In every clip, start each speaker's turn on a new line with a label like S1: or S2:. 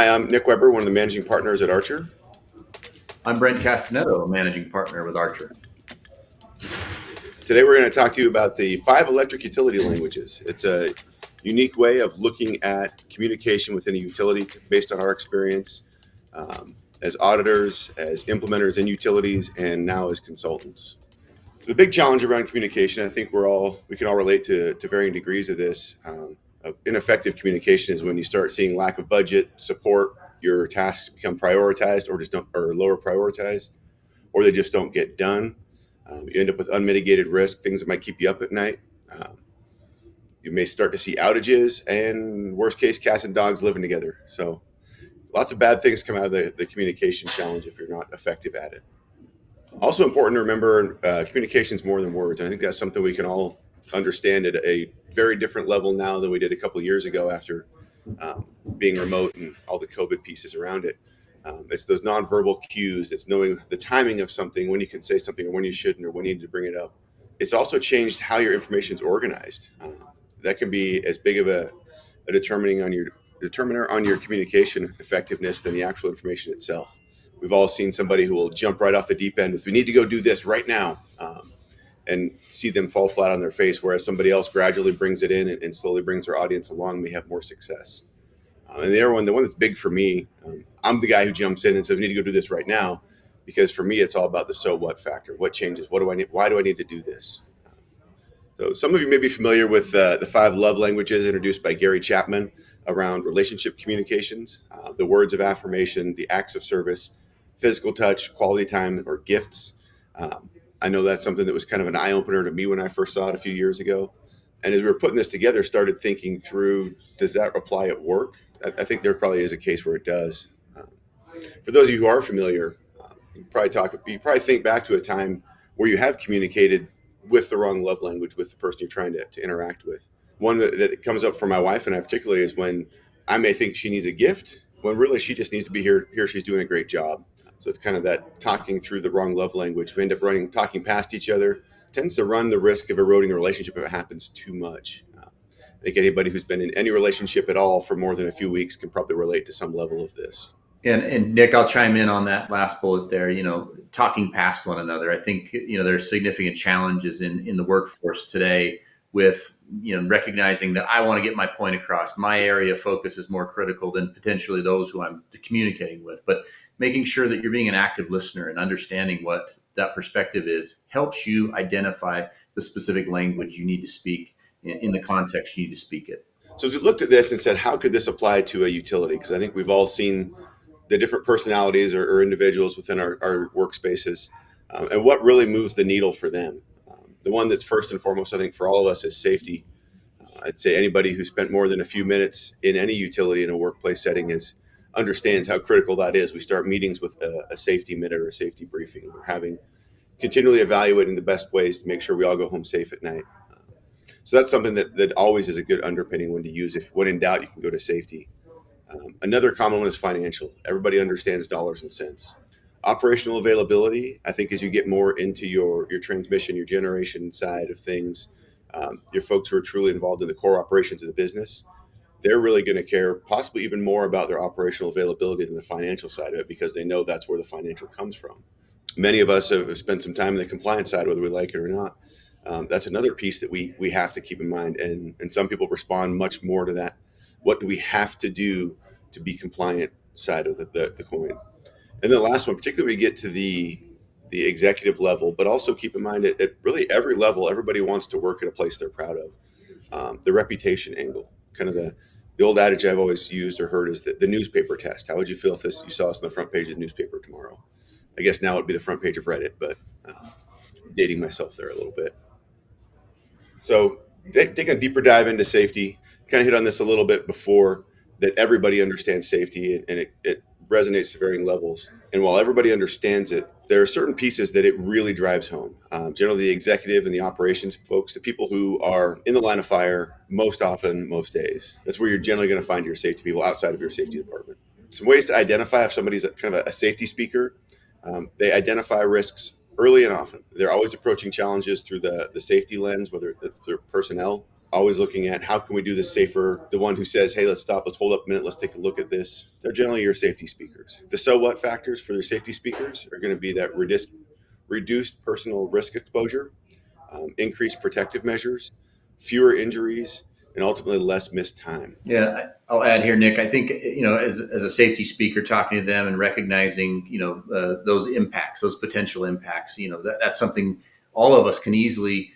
S1: Hi, I'm Nick Weber, one of the managing partners at Archer.
S2: I'm Brent Castagnetto, managing partner with Archer.
S1: Today, we're going to talk to you about the 5 electric utility languages. It's a unique way of looking at communication within a utility based on our experience as auditors, as implementers in utilities, and now as consultants. So the big challenge around communication, I think we can all relate to varying degrees of this. Of ineffective communication is when you start seeing lack of budget, support, your tasks become prioritized or just don't, or lower prioritized, or they just don't get done. You end up with unmitigated risk, things that might keep you up at night. Um, you may start to see outages and, worst case, cats and dogs living together. So lots of bad things come out of the communication challenge if you're not effective at it. Also important to remember, communication is more than words. And I think that's something we can all understand at a very different level now than we did a couple of years ago after being remote and all the COVID pieces around it. It's those nonverbal cues. It's knowing the timing of something, when you can say something or when you shouldn't, or when you need to bring it up. It's also changed how your information is organized. That can be as big of a determiner on your communication effectiveness than the actual information itself. We've all seen somebody who will jump right off the deep end with, "We need to go do this right now," and see them fall flat on their face, whereas somebody else gradually brings it in and slowly brings their audience along, may have more success. And the other one, the one that's big for me, I'm the guy who jumps in and says, "We need to go do this right now," because for me, it's all about the so what factor. What changes? What do I need? Why do I need to do this? So some of you may be familiar with the 5 love languages introduced by Gary Chapman around relationship communications, the words of affirmation, the acts of service, physical touch, quality time, or gifts. Um, I know that's something that was kind of an eye opener to me when I first saw it a few years ago. And as we were putting this together, started thinking through, does that apply at work? I think there probably is a case where it does. For those of you who are familiar, you probably think back to a time where you have communicated with the wrong love language with the person you're trying to interact with. One that comes up for my wife and I particularly is when I may think she needs a gift when really she just needs to be here. Here she's doing a great job. So it's kind of that talking through the wrong love language. We end up talking past each other. Tends to run the risk of eroding a relationship if it happens too much. I think anybody who's been in any relationship at all for more than a few weeks can probably relate to some level of this.
S2: And Nick, I'll chime in on that last bullet there. Talking past one another. I think there's significant challenges in the workforce today with recognizing that I want to get my point across. My area of focus is more critical than potentially those who I'm communicating with. But making sure that you're being an active listener and understanding what that perspective is helps you identify the specific language you need to speak in the context you need to speak it.
S1: So as we looked at this and said, how could this apply to a utility? Because I think we've all seen the different personalities or individuals within our workspaces, and what really moves the needle for them. The one that's first and foremost, I think, for all of us is safety. I'd say anybody who spent more than a few minutes in any utility in a workplace setting understands how critical that is. We start meetings with a safety minute or a safety briefing. We're having continually evaluating the best ways to make sure we all go home safe at night. So that's something that always is a good underpinning when to use. If when in doubt, you can go to safety. Another common one is financial. Everybody understands dollars and cents. Operational availability, I think, as you get more into your transmission, your generation side of things, your folks who are truly involved in the core operations of the business, they're really going to care possibly even more about their operational availability than the financial side of it because they know that's where the financial comes from. Many of us have spent some time in the compliance side, whether we like it or not. That's another piece that we have to keep in mind. And some people respond much more to that. What do we have to do to be compliant side of the coin? And then the last one, particularly when you get to the executive level, but also keep in mind at really every level, everybody wants to work at a place they're proud of. The reputation angle, kind of the old adage I've always used or heard is the newspaper test. How would you feel if you saw us on the front page of the newspaper tomorrow? I guess now it'd be the front page of Reddit, but dating myself there a little bit. So taking a deeper dive into safety, kind of hit on this a little bit before, that everybody understands safety and it resonates to varying levels. And while everybody understands it, there are certain pieces that it really drives home. Generally, the executive and the operations folks, the people who are in the line of fire most often, most days. That's where you're generally going to find your safety people outside of your safety department. Some ways to identify if somebody's kind of a safety speaker. They identify risks early and often. They're always approaching challenges through the safety lens, whether it's through personnel, always looking at how can we do this safer. The one who says, hey, let's stop, let's hold up a minute, let's take a look at this. They're generally your safety speakers. The so what factors for their safety speakers are going to be that reduced personal risk exposure, increased protective measures, fewer injuries, and ultimately less missed time.
S2: Yeah, I'll add here, Nick. I think as a safety speaker, talking to them and recognizing those impacts, those potential impacts, that's something all of us can easily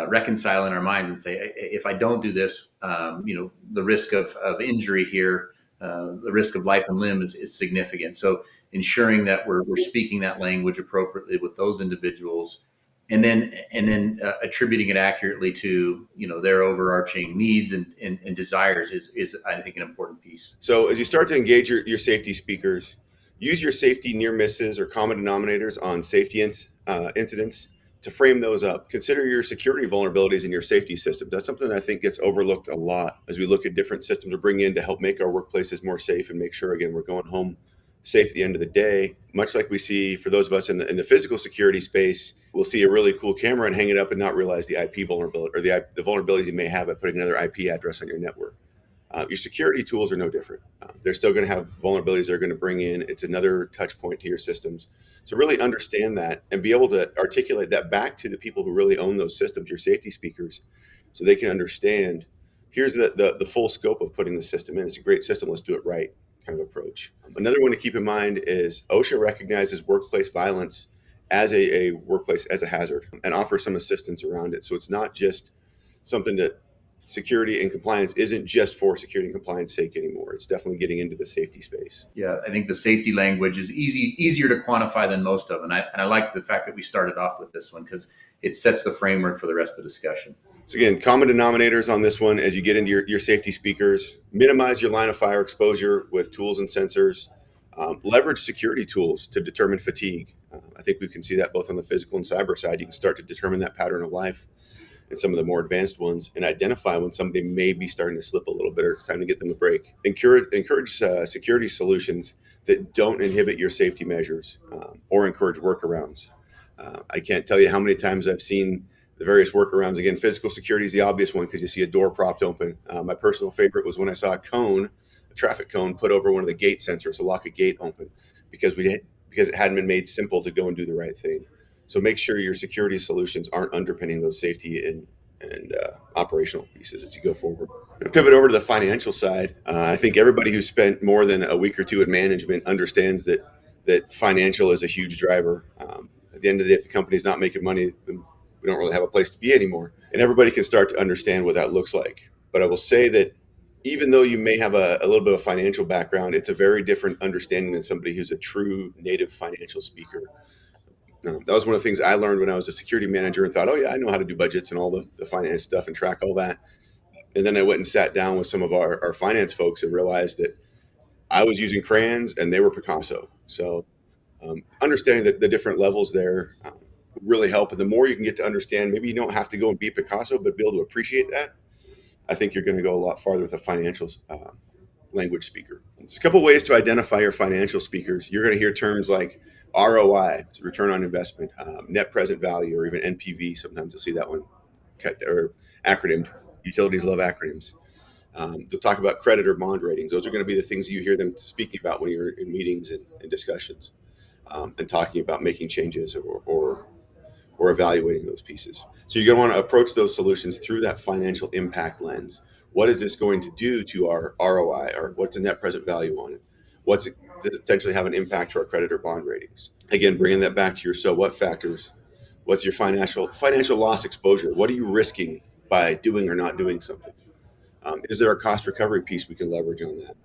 S2: reconcile in our minds and say, if I don't do this, the risk of injury here, the risk of life and limb is significant. So ensuring that we're speaking that language appropriately with those individuals, and then attributing it accurately to their overarching needs and desires is I think an important piece.
S1: So as you start to engage your safety speakers, use your safety near misses or common denominators on safety incidents to frame those up. Consider your security vulnerabilities in your safety system. That's something that I think gets overlooked a lot as we look at different systems to bring in to help make our workplaces more safe and make sure, again, we're going home safe at the end of the day. Much like we see for those of us in the physical security space, we'll see a really cool camera and hang it up and not realize the IP vulnerability or the vulnerabilities you may have by putting another IP address on your network. Your security tools are no different. They're still going to have vulnerabilities they're going to bring in. It's another touch point to your systems. So really understand that and be able to articulate that back to the people who really own those systems, your safety speakers, so they can understand, here's the full scope of putting the system in. It's a great system. Let's do it right kind of approach. Another one to keep in mind is OSHA recognizes workplace violence as a workplace, as a hazard, and offers some assistance around it. So it's not just something that security and compliance isn't just for security and compliance sake anymore. It's definitely getting into the safety space.
S2: Yeah, I think the safety language is easier to quantify than most of, and I like the fact that we started off with this one because it sets the framework for the rest of the discussion.
S1: So again, common denominators on this one as you get into your safety speakers: minimize your line of fire exposure with tools and sensors. Leverage security tools to determine fatigue. I think we can see that both on the physical and cyber side. You can start to determine that pattern of life and some of the more advanced ones, and identify when somebody may be starting to slip a little bit or it's time to get them a break. Encourage security solutions that don't inhibit your safety measures or encourage workarounds. I can't tell you how many times I've seen the various workarounds. Again, physical security is the obvious one because you see a door propped open. My personal favorite was when I saw a traffic cone put over one of the gate sensors to lock a gate open because it hadn't been made simple to go and do the right thing. So make sure your security solutions aren't underpinning those safety and operational pieces as you go forward. Pivot over to the financial side. I think everybody who's spent more than a week or two in management understands that financial is a huge driver. At the end of the day, if the company's not making money, then we don't really have a place to be anymore. And everybody can start to understand what that looks like. But I will say that even though you may have a little bit of a financial background, it's a very different understanding than somebody who's a true native financial speaker. That was one of the things I learned when I was a security manager and thought, oh, yeah, I know how to do budgets and all the finance stuff and track all that. And then I went and sat down with some of our finance folks and realized that I was using crayons and they were Picasso. So understanding the different levels there really help. And the more you can get to understand, maybe you don't have to go and be Picasso, but be able to appreciate that, I think you're going to go a lot farther with a financial language speaker. There's a couple ways to identify your financial speakers. You're going to hear terms like ROI, return on investment, net present value, or even NPV. Sometimes you'll see that one cut or acronymed. Utilities love acronyms. They'll talk about credit or bond ratings. Those are going to be the things you hear them speaking about when you're in meetings and discussions, and talking about making changes or evaluating those pieces. So you're going to want to approach those solutions through that financial impact lens. What is this going to do to our ROI, or what's the net present value on it? Does it potentially have an impact to our credit or bond ratings? Again, bringing that back to your so what factors. What's your financial loss exposure? What are you risking by doing or not doing something? Is there a cost recovery piece we can leverage on that?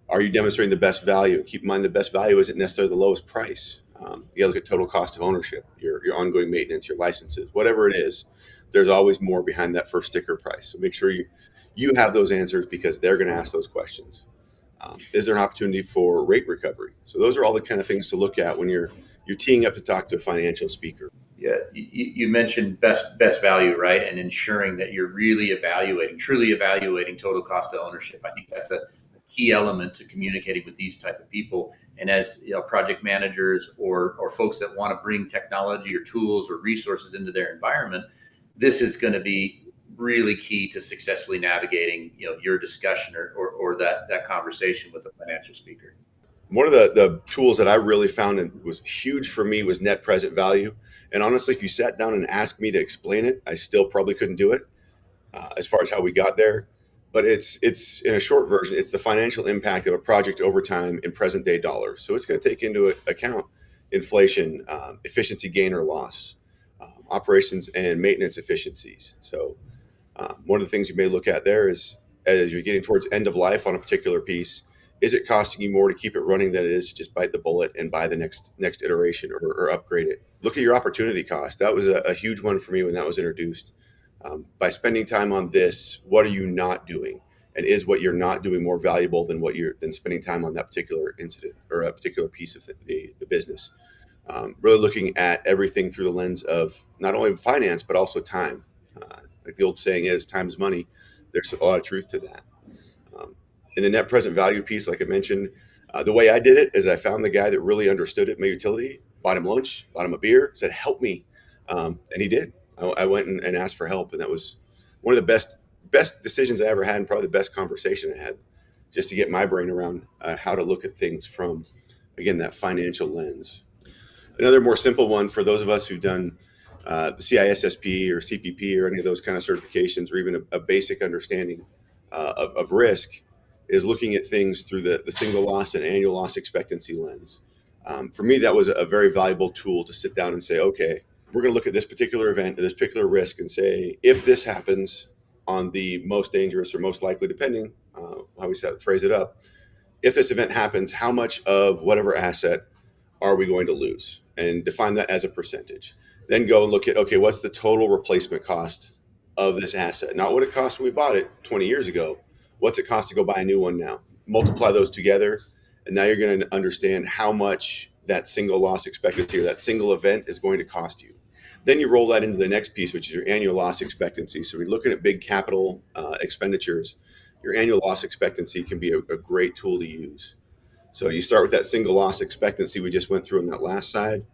S1: Are you demonstrating the best value? Keep in mind the best value isn't necessarily the lowest price. You got to look at total cost of ownership, your ongoing maintenance, your licenses, whatever it is. There's always more behind that first sticker price. So make sure you have those answers because they're going to ask those questions. Is there an opportunity for rate recovery? So those are all the kind of things to look at when you're teeing up to talk to a financial speaker.
S2: Yeah, you mentioned best value, right? And ensuring that you're really truly evaluating total cost of ownership. I think that's a key element to communicating with these type of people. And as project managers or folks that want to bring technology or tools or resources into their environment, this is going to be really key to successfully navigating, your discussion or that conversation with a financial speaker.
S1: One of the tools that I really found and was huge for me was net present value. And honestly, if you sat down and asked me to explain it, I still probably couldn't do it as far as how we got there. But it's in a short version, it's the financial impact of a project over time in present day dollars. So it's going to take into account inflation, efficiency gain or loss, operations and maintenance efficiencies. So one of the things you may look at there is as you're getting towards end of life on a particular piece, is it costing you more to keep it running than it is to just bite the bullet and buy the next iteration or upgrade it? Look at your opportunity cost. That was a huge one for me when that was introduced. By spending time on this, what are you not doing? And is what you're not doing more valuable than what you're than spending time on that particular incident or a particular piece of the business? Really looking at everything through the lens of not only finance but also time. Like the old saying is, "Time is money." There's a lot of truth to that. Um, in the net present value piece, like I mentioned, the way I did it is I found the guy that really understood it, my utility, bought him lunch, bought him a beer, said, "Help me," and he did. I went and asked for help, and that was one of the best decisions I ever had, and probably the best conversation I had, just to get my brain around how to look at things from, again, that financial lens. Another more simple one for those of us who've done CISSP or CPP or any of those kind of certifications, or even a basic understanding of risk, is looking at things through the single loss and annual loss expectancy lens. For me, that was a very valuable tool to sit down and say, okay, we're going to look at this particular event, this particular risk, and say, if this happens on the most dangerous or most likely, depending how we phrase it up, if this event happens, how much of whatever asset are we going to lose, and define that as a percentage. Then go and look at, okay, what's the total replacement cost of this asset? Not what it cost when we bought it 20 years ago. What's it cost to go buy a new one now? Multiply those together, and now you're going to understand how much that single loss expectancy or that single event is going to cost you. Then you roll that into the next piece, which is your annual loss expectancy. So we're looking at big capital expenditures. Your annual loss expectancy can be a great tool to use. So you start with that single loss expectancy we just went through on that last side.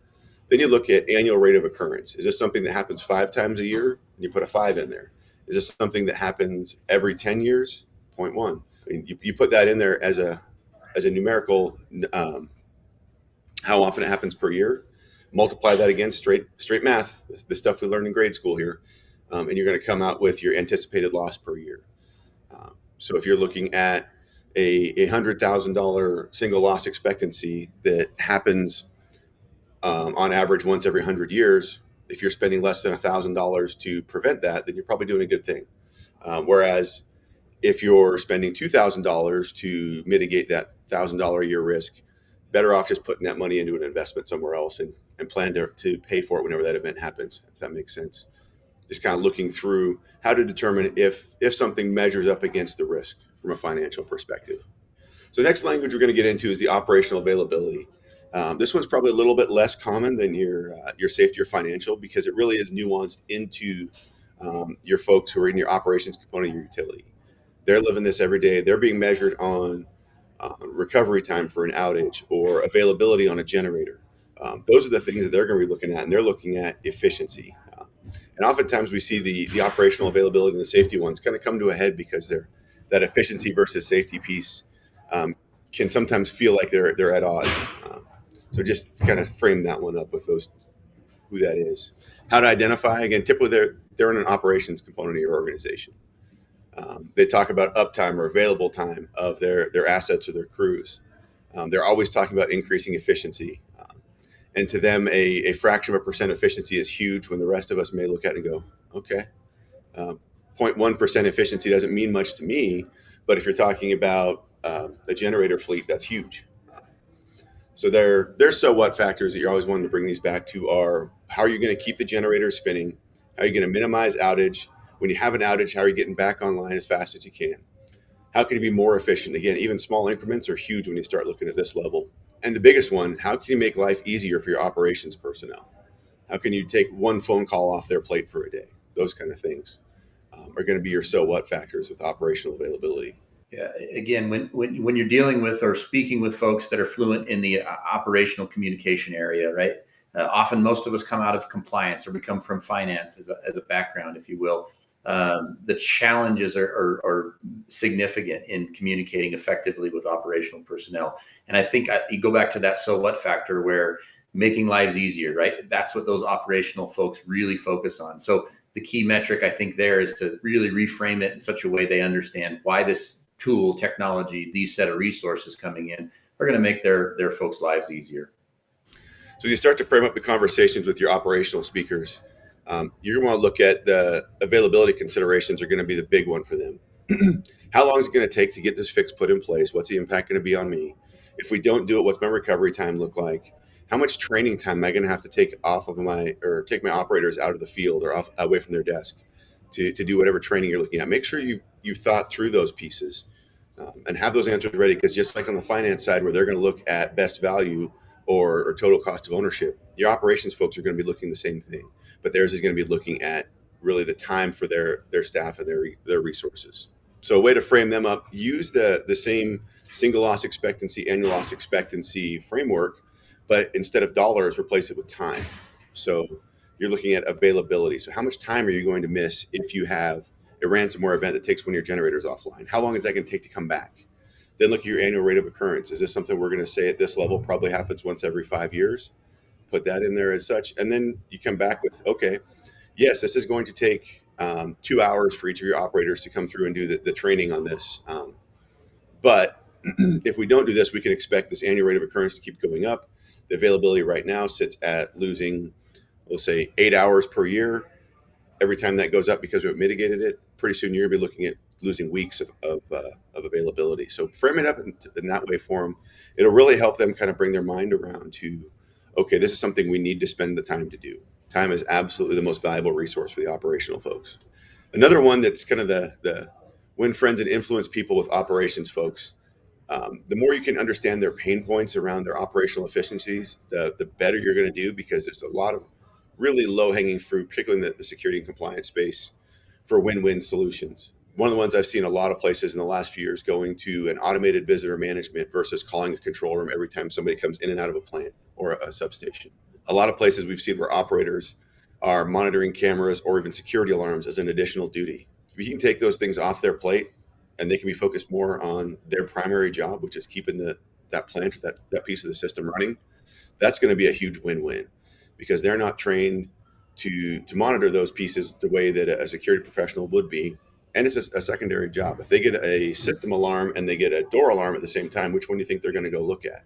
S1: Then you look at annual rate of occurrence. Is this something that happens 5 times a year? And you put a 5 in there. Is this something that happens every 10 years? 0.1. I mean, you put that in there as a numerical, how often it happens per year. Multiply that against straight math, the stuff we learned in grade school here, and you're going to come out with your anticipated loss per year. So if you're looking at a $100,000 single loss expectancy that happens on average once every 100 years, if you're spending less than $1,000 to prevent that, then you're probably doing a good thing. Whereas if you're spending $2,000 to mitigate that $1,000 a year risk, better off just putting that money into an investment somewhere else and plan to pay for it whenever that event happens, if that makes sense. Just kind of looking through how to determine if something measures up against the risk from a financial perspective. So the next language we're going to get into is the operational availability. This one's probably a little bit less common than your safety or financial, because it really is nuanced into your folks who are in your operations component of your utility. They're living this every day. They're being measured on recovery time for an outage or availability on a generator. Those are the things that they're going to be looking at, and they're looking at efficiency. And oftentimes we see the operational availability and the safety ones kind of come to a head because that efficiency versus safety piece can sometimes feel like they're at odds. So just kind of frame that one up with those, who that is. How to identify, again, typically they're in an operations component of your organization. They talk about uptime or available time of their assets or their crews. They're always talking about increasing efficiency. And to them, a fraction of a percent efficiency is huge, when the rest of us may look at it and go, okay, 0.1% efficiency doesn't mean much to me. But if you're talking about a generator fleet, that's huge. So there's so what factors that you're always wanting to bring these back to are, how are you going to keep the generator spinning? How are you going to minimize outage? When you have an outage, how are you getting back online as fast as you can? How can you be more efficient? Again, even small increments are huge when you start looking at this level. And the biggest one, how can you make life easier for your operations personnel? How can you take one phone call off their plate for a day? Those kind of things are going to be your so what factors with operational availability.
S2: Yeah. Again, when you're dealing with or speaking with folks that are fluent in the operational communication area, right? Often most of us come out of compliance, or we come from finance as a background, if you will. the challenges are significant in communicating effectively with operational personnel. And I think you go back to that so what factor where making lives easier, right? That's what those operational folks really focus on. So the key metric I think there is to really reframe it in such a way they understand why this tool, technology, these set of resources coming in are going to make their folks' lives easier.
S1: So you start to frame up the conversations with your operational speakers. You're going to want to look at the availability considerations are going to be the big one for them. How long is it going to take to get this fix put in place? What's the impact going to be on me? If we don't do it, what's my recovery time look like? How much training time am I going to have to take off of my or take my operators out of the field or off away from their desk to do whatever training you're looking at? Make sure you've thought through those pieces and have those answers ready because just like on the finance side where they're going to look at best value or total cost of ownership, your operations folks are going to be looking the same thing, but theirs is going to be looking at really the time for their staff and their resources. So a way to frame them up, use the same single loss expectancy, annual loss expectancy framework, but instead of dollars, replace it with time. So you're looking at availability. So how much time are you going to miss if you have a ransomware event that takes one of your generators offline? How long is that going to take to come back? Then look at your annual rate of occurrence. Is this something we're going to say at this level probably happens once every 5 years? Put that in there as such. And then you come back with, okay, yes, this is going to take 2 hours for each of your operators to come through and do the training on this. But if we don't do this, we can expect this annual rate of occurrence to keep going up. The availability right now sits at losing, we'll say, 8 hours per year. Every time that goes up because we've mitigated it, pretty soon you're going to be looking at losing weeks of availability. So frame it up in that way for them. It'll really help them kind of bring their mind around to, okay, this is something we need to spend the time to do. Time is absolutely the most valuable resource for the operational folks. Another one that's kind of the win friends and influence people with operations folks. The more you can understand their pain points around their operational efficiencies, the better you're going to do because there's a lot of really low hanging fruit, particularly in the security and compliance space, for win-win solutions. One of the ones I've seen a lot of places in the last few years going to an automated visitor management versus calling a control room every time somebody comes in and out of a plant or a substation. A lot of places we've seen where operators are monitoring cameras or even security alarms as an additional duty. If we can take those things off their plate and they can be focused more on their primary job, which is keeping that plant or that piece of the system running, that's going to be a huge win-win because they're not trained to monitor those pieces the way that a security professional would be. And it's a secondary job. If they get a system alarm and they get a door alarm at the same time, which one do you think they're going to go look at?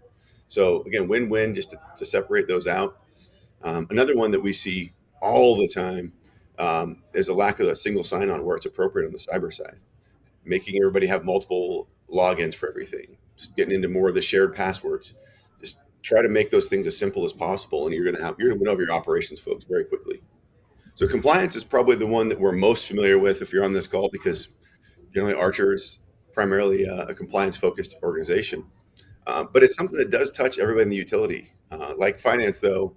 S1: So again, win-win just to separate those out. Another one that we see all the time is a lack of a single sign-on where it's appropriate on the cyber side, making everybody have multiple logins for everything, just getting into more of the shared passwords. Just try to make those things as simple as possible, and you're going to win over your operations folks very quickly. So compliance is probably the one that we're most familiar with if you're on this call because generally Archer is primarily a compliance focused organization. But it's something that does touch everybody in the utility. Like finance, though,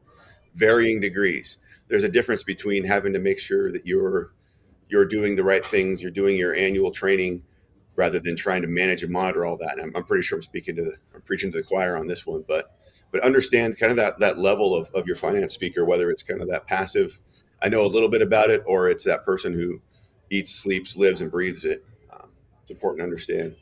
S1: varying degrees. There's a difference between having to make sure that you're doing the right things, you're doing your annual training, rather than trying to manage and monitor all that. And I'm pretty sure I'm preaching to the choir on this one, but understand kind of that level of your finance speaker, whether it's kind of that passive, I know a little bit about it, or it's that person who eats, sleeps, lives, and breathes it. It's important to understand.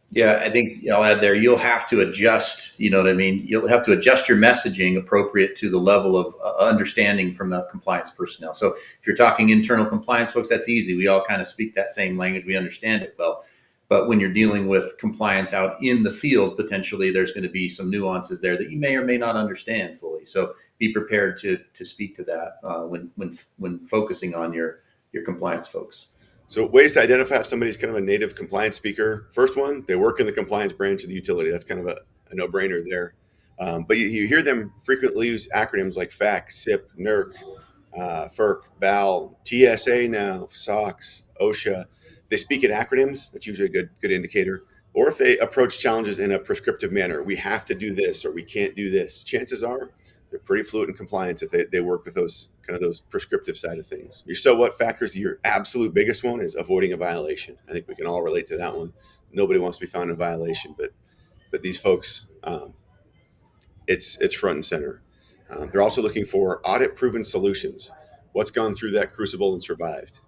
S2: Yeah, I think I'll add there. You'll have to adjust. You know what I mean. You'll have to adjust your messaging appropriate to the level of understanding from the compliance personnel. So if you're talking internal compliance folks, that's easy. We all kind of speak that same language. We understand it well. But when you're dealing with compliance out in the field, potentially there's going to be some nuances there that you may or may not understand fully. So be prepared to speak to that when focusing on your compliance folks.
S1: So ways to identify if somebody's kind of a native compliance speaker. First one, they work in the compliance branch of the utility. That's kind of a no-brainer there. But you hear them frequently use acronyms like FAC, SIP, NERC, FERC, BAL, TSA now, SOX, OSHA. They speak in acronyms. That's usually a good indicator. Or if they approach challenges in a prescriptive manner, we have to do this or we can't do this. Chances are they're pretty fluent in compliance if they work with those prescriptive side of things. Your so what factors, your absolute biggest one is avoiding a violation. I think we can all relate to that one. Nobody wants to be found in violation, but these folks, it's front and center. They're also looking for audit proven solutions. What's gone through that crucible and survived?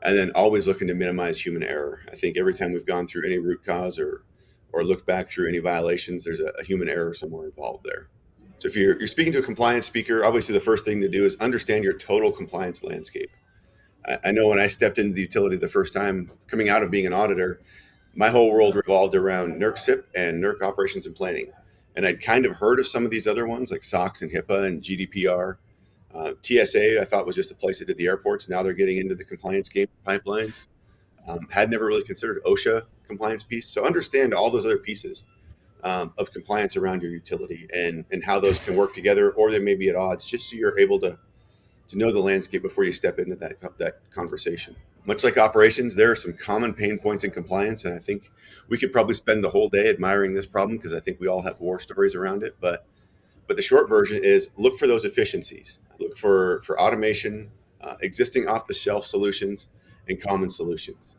S1: and then always looking to minimize human error. I think every time we've gone through any root cause or looked back through any violations, there's a human error somewhere involved there. So if you're speaking to a compliance speaker, obviously the first thing to do is understand your total compliance landscape. I know when I stepped into the utility the first time, coming out of being an auditor, my whole world revolved around NERC SIP and NERC operations and planning. And I'd kind of heard of some of these other ones like SOX and HIPAA and GDPR. TSA, I thought was just a place that did the airports. Now they're getting into the compliance game pipelines. Had never really considered OSHA compliance piece. So understand all those other pieces of compliance around your utility and how those can work together, or they may be at odds, just so you're able to know the landscape before you step into that conversation. Much like operations, there are some common pain points in compliance, and I think we could probably spend the whole day admiring this problem because I think we all have war stories around it. But the short version is look for those efficiencies. Look for automation, existing off the shelf solutions, and common solutions.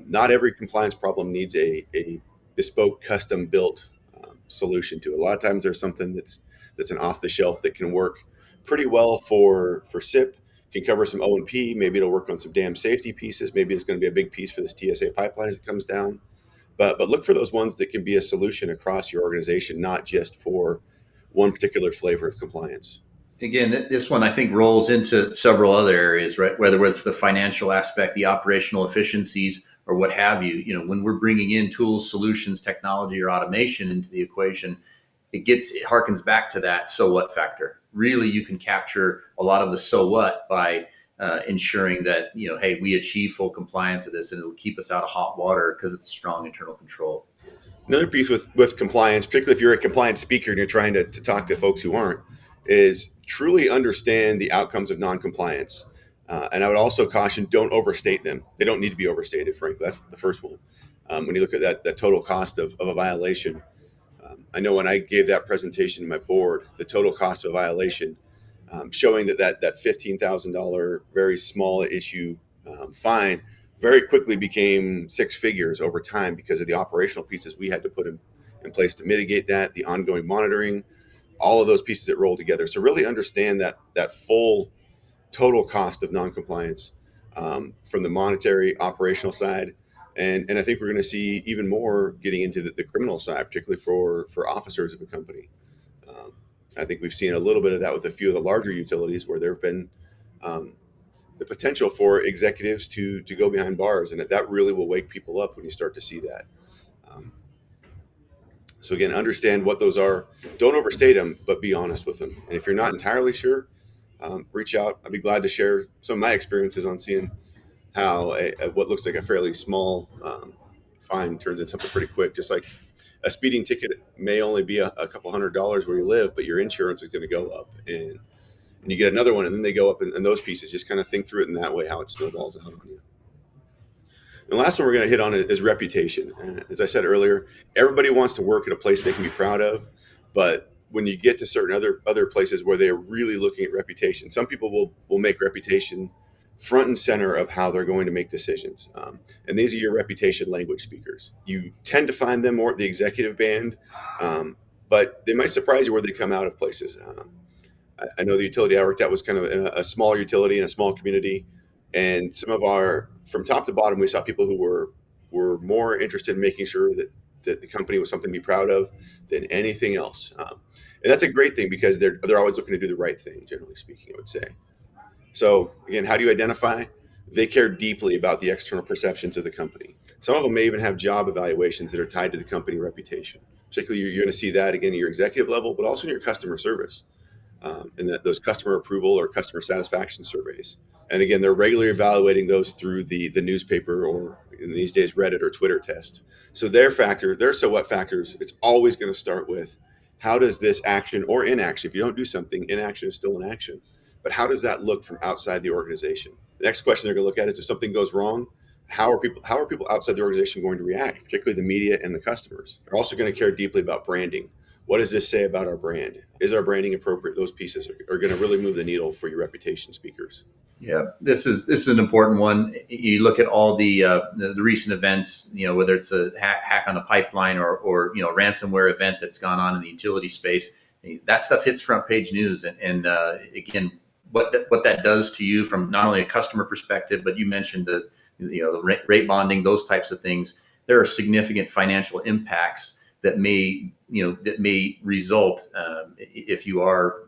S1: Not every compliance problem needs a bespoke, custom built solution to it. A lot of times there's something that's an off the shelf that can work pretty well for SIP, can cover some O&P. Maybe it'll work on some dam safety pieces. Maybe it's going to be a big piece for this TSA pipeline as it comes down. But look for those ones that can be a solution across your organization, not just for one particular flavor of compliance.
S2: Again, this one I think rolls into several other areas, right? Whether it's the financial aspect, the operational efficiencies, or what have you. You know, when we're bringing in tools, solutions, technology, or automation into the equation, it harkens back to that so what factor. Really, you can capture a lot of the so what by ensuring that, hey, we achieve full compliance of this, and it'll keep us out of hot water because it's a strong internal control.
S1: Another piece with compliance, particularly if you're a compliance speaker and you're trying to talk to folks who aren't, is truly understand the outcomes of noncompliance. And I would also caution, don't overstate them. They don't need to be overstated, frankly. That's the first one. When you look at that total cost of a violation, I know when I gave that presentation to my board, the total cost of a violation, showing that $15,000 very small issue fine very quickly became six figures over time because of the operational pieces we had to put in place to mitigate that, the ongoing monitoring, all of those pieces that roll together. So really understand that full total cost of noncompliance from the monetary operational side. And I think we're going to see even more getting into the criminal side, particularly for officers of a company. I think we've seen a little bit of that with a few of the larger utilities where there have been the potential for executives to go behind bars, and that really will wake people up when you start to see that. Um, so again, understand what those are. Don't overstate them, but be honest with them. And if you're not entirely sure, reach out. I'd be glad to share some of my experiences on seeing how what looks like a fairly small fine turns into something pretty quick. Just like a speeding ticket may only be a couple $100 where you live, but your insurance is going to go up, and you get another one, and then they go up, and those pieces. Just kind of think through it in that way, how it snowballs out on you. And the last one we're going to hit on is reputation. As I said earlier, everybody wants to work at a place they can be proud of, but when you get to certain other places where they're really looking at reputation, some people will make reputation front and center of how they're going to make decisions. And these are your reputation language speakers. You tend to find them more at the executive band, but they might surprise you where they come out of places. I know the utility I worked at was kind of in a small utility in a small community, and some of our from top to bottom, we saw people who were more interested in making sure that the company was something to be proud of than anything else. And that's a great thing because they're always looking to do the right thing, generally speaking, I would say. So again, how do you identify? They care deeply about the external perceptions of the company. Some of them may even have job evaluations that are tied to the company reputation. Particularly, you're going to see that again at your executive level, but also in your customer service, and those customer approval or customer satisfaction surveys. And again, they're regularly evaluating those through the newspaper or in these days Reddit or Twitter test. So their so what factors, it's always going to start with how does this action or inaction, if you don't do something, inaction is still an action. But how does that look from outside the organization? The next question they're going to look at is if something goes wrong, how are people outside the organization going to react, particularly the media and the customers? They're also going to care deeply about branding. What does this say about our brand? Is our branding appropriate? Those pieces are going to really move the needle for your reputation speakers.
S2: Yeah, this is an important one. You look at all the recent events, whether it's a hack on a pipeline or ransomware event that's gone on in the utility space. That stuff hits front page news, and again, what that does to you from not only a customer perspective, but you mentioned the rate bonding, those types of things. There are significant financial impacts that may result if you are,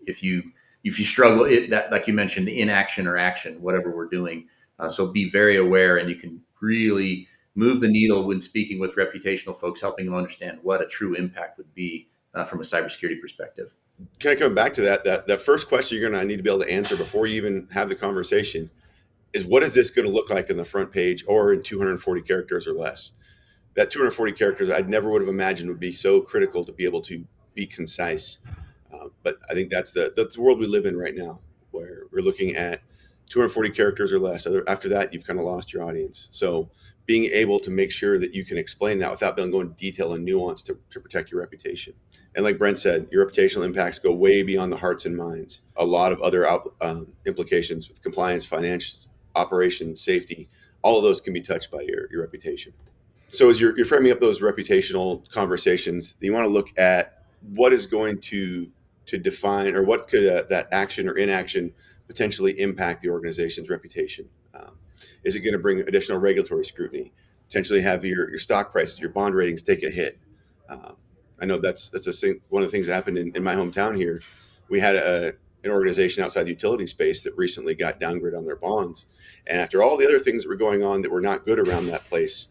S2: if you struggle, that, like you mentioned, inaction or action, whatever we're doing. So be very aware, and you can really move the needle when speaking with reputational folks, helping them understand what a true impact would be from a cybersecurity perspective.
S1: Can I come back to that first question you're going to need to be able to answer before you even have the conversation is, what is this going to look like in the front page or in 240 characters or less? That 240 characters, I never would have imagined would be so critical to be able to be concise. But I think that's the world we live in right now, where we're looking at 240 characters or less. After that, you've kind of lost your audience. So being able to make sure that you can explain that without going into detail and nuance to protect your reputation. And like Brent said, your reputational impacts go way beyond the hearts and minds. A lot of other implications with compliance, finance, operations, safety, all of those can be touched by your reputation. So as you're framing up those reputational conversations, you want to look at what is going to define, or what could that action or inaction potentially impact the organization's reputation. Is it going to bring additional regulatory scrutiny, potentially have your stock prices, your bond ratings take a hit? um, I know that's one of the things that happened in my hometown here. We had an organization outside the utility space that recently got downgraded on their bonds, and after all the other things that were going on that were not good around that place,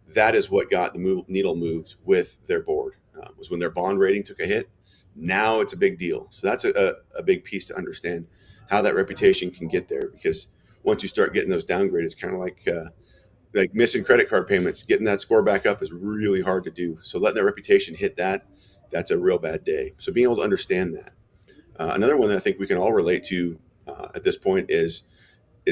S1: that is what got the needle moved with their board. Was when their bond rating took a hit. Now it's a big deal. So that's a big piece to understand how that reputation can get there. Because once you start getting those downgrades, it's kind of like missing credit card payments. Getting that score back up is really hard to do. So letting that reputation hit that's a real bad day. So being able to understand that. Another one that I think we can all relate to at this point is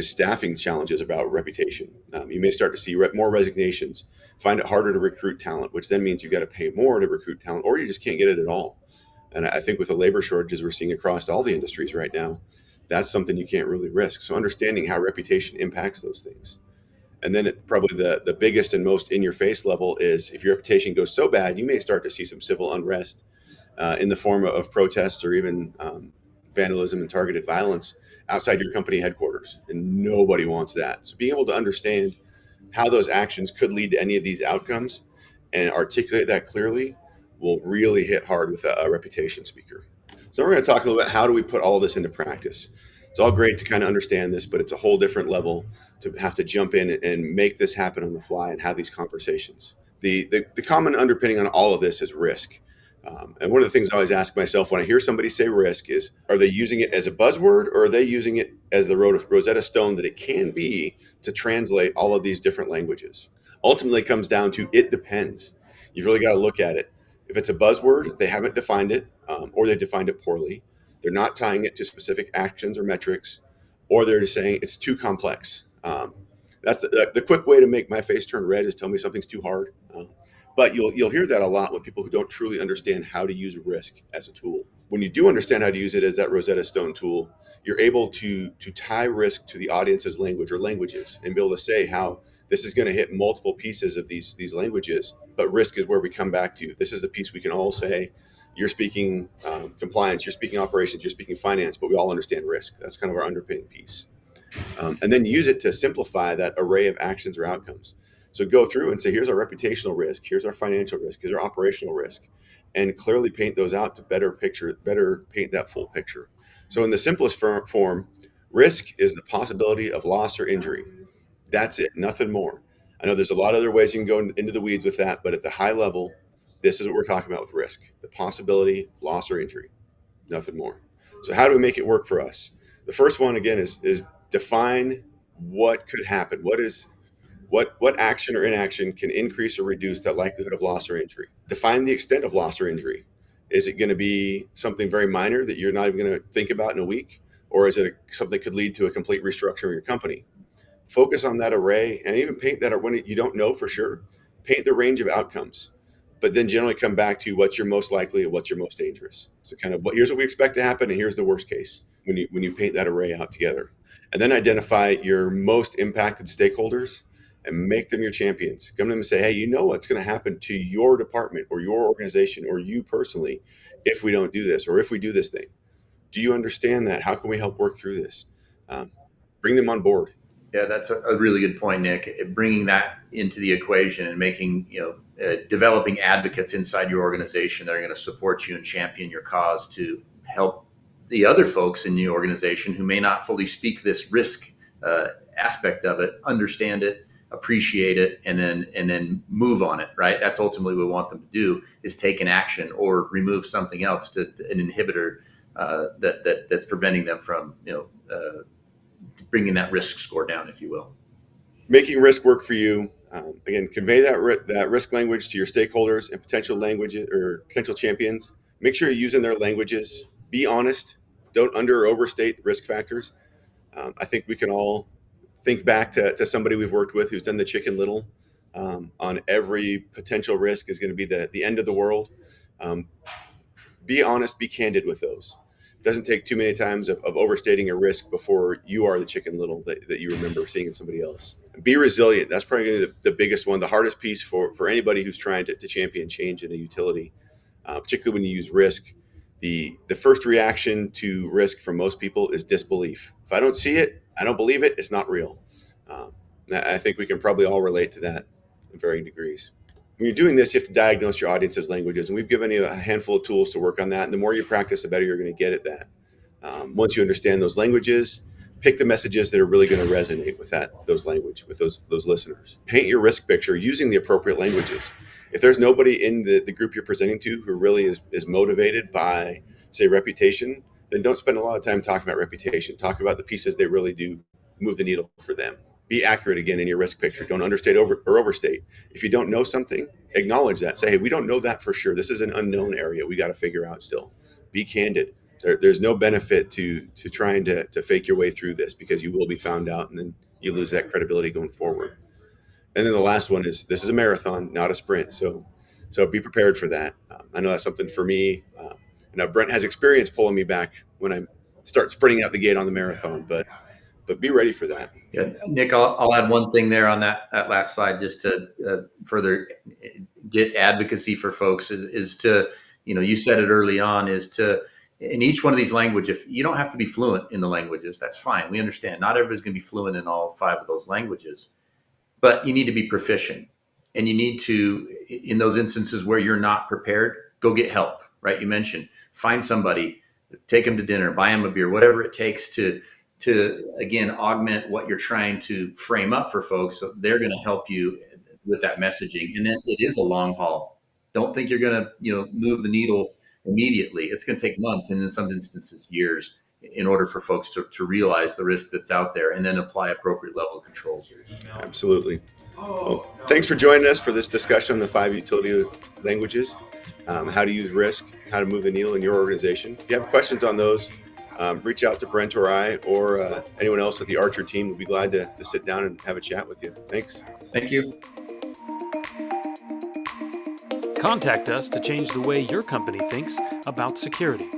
S1: staffing challenges about reputation. You may start to see more resignations, find it harder to recruit talent, which then means you got to pay more to recruit talent, or you just can't get it at all. And I think with the labor shortages we're seeing across all the industries right now, that's something you can't really risk. So understanding how reputation impacts those things. And then probably the biggest and most in your face level is, if your reputation goes so bad, you may start to see some civil unrest in the form of protests, or even vandalism and targeted violence outside your company headquarters. And nobody wants that. So being able to understand how those actions could lead to any of these outcomes and articulate that clearly will really hit hard with a reputation speaker. So we're going to talk a little bit, how do we put all this into practice? It's all great to kind of understand this, but it's a whole different level to have to jump in and make this happen on the fly and have these conversations. The common underpinning on all of this is risk. And one of the things I always ask myself when I hear somebody say risk is, are they using it as a buzzword, or are they using it as the Rosetta Stone that it can be to translate all of these different languages? Ultimately, it comes down to, it depends. You've really got to look at it. If it's a buzzword, they haven't defined it, or they defined it poorly. They're not tying it to specific actions or metrics, or they're just saying it's too complex. That's the quick way to make my face turn red, is tell me something's too hard. But you'll hear that a lot with people who don't truly understand how to use risk as a tool. When you do understand how to use it as that Rosetta Stone tool, you're able to tie risk to the audience's language or languages, and be able to say how this is going to hit multiple pieces of these languages. But risk is where we come back to. This is the piece we can all say. You're speaking compliance, you're speaking operations, you're speaking finance, but we all understand risk. That's kind of our underpinning piece. And then use it to simplify that array of actions or outcomes. So go through and say, here's our reputational risk, here's our financial risk, here's our operational risk, and clearly paint those out to better paint that full picture. So in the simplest form, risk is the possibility of loss or injury. That's it, nothing more. I know there's a lot of other ways you can go into the weeds with that, but at the high level, this is what we're talking about with risk: the possibility of loss or injury, nothing more. So how do we make it work for us? The first one, again, is define what could happen. What action or inaction can increase or reduce that likelihood of loss or injury? Define the extent of loss or injury. Is it going to be something very minor that you're not even going to think about in a week, or is it something that could lead to a complete restructuring of your company? Focus on that array, and even paint that, when you don't know for sure, paint the range of outcomes, but then generally come back to what's your most likely and what's your most dangerous. So kind of, here's what we expect to happen, and here's the worst case when you paint that array out together. And then identify your most impacted stakeholders and make them your champions. Come to them and say, hey, you know what's going to happen to your department or your organization or you personally if we don't do this, or if we do this thing. Do you understand that? How can we help work through this? Bring them on board
S2: Yeah, that's a really good point, Nick. Bringing that into the equation and making, developing advocates inside your organization that are going to support you and champion your cause to help the other folks in the organization who may not fully speak this risk aspect of it, understand it, appreciate it, and then move on it. Right. That's ultimately what we want them to do, is take an action or remove something else to an inhibitor that's preventing them from bringing that risk score down, if you will.
S1: Making risk work for you. Again, convey that risk language to your stakeholders and potential language or potential champions. Make sure you're using their languages. Be honest. Don't under or overstate risk factors. I think we can all think back to somebody we've worked with who's done the chicken little on every potential risk is going to be the end of the world. Um, be honest, be candid with those. It doesn't take too many times of overstating a risk before you are the chicken little that you remember seeing in somebody else. Be resilient. That's probably going to be the biggest one, the hardest piece for anybody who's trying to champion change in a utility, particularly when you use risk. The first reaction to risk from most people is disbelief. If I don't see it, I don't believe it, it's not real. Um, I think we can probably all relate to that in varying degrees. When you're doing this, you have to diagnose your audience's languages, and we've given you a handful of tools to work on that. And the more you practice, the better you're going to get at that. Once you understand those languages, pick the messages that are really going to resonate with those listeners. Paint your risk picture using the appropriate languages. If there's nobody in the group you're presenting to who really is motivated by, say, reputation, then don't spend a lot of time talking about reputation. Talk about the pieces that really do move the needle for them. Be accurate again in your risk picture. Don't understate or overstate. If you don't know something, acknowledge that. Say, hey, we don't know that for sure. This is an unknown area we got to figure out still. Be candid. There's no benefit to trying to fake your way through this, because you will be found out and then you lose that credibility going forward. And then the last one is, this is a marathon, not a sprint. So be prepared for that. I know that's something for me. Brent has experience pulling me back when I start sprinting out the gate on the marathon, but be ready for that.
S2: Yeah, Nick, I'll add one thing there on that last slide, just to further get advocacy for folks is to, you said it early on, is to, in each one of these languages, if you don't have to be fluent in the languages, that's fine. We understand not everybody's going to be fluent in all 5 of those languages, but you need to be proficient, and you need to, in those instances where you're not prepared, go get help, right? You mentioned, find somebody, take them to dinner, buy them a beer, whatever it takes to again augment what you're trying to frame up for folks, so they're going to help you with that messaging. And then it is a long haul. Don't think you're going to move the needle immediately. It's going to take months, and in some instances years, in order for folks to realize the risk that's out there and then apply appropriate level of controls.
S1: Absolutely. Well, thanks for joining us for this discussion on the 5 utility languages, how to use risk, how to move the needle in your organization. If you have questions on those, reach out to Brent or I or anyone else with the Archer team. We'll be glad to sit down and have a chat with you. Thanks.
S2: Thank you.
S3: Contact us to change the way your company thinks about security.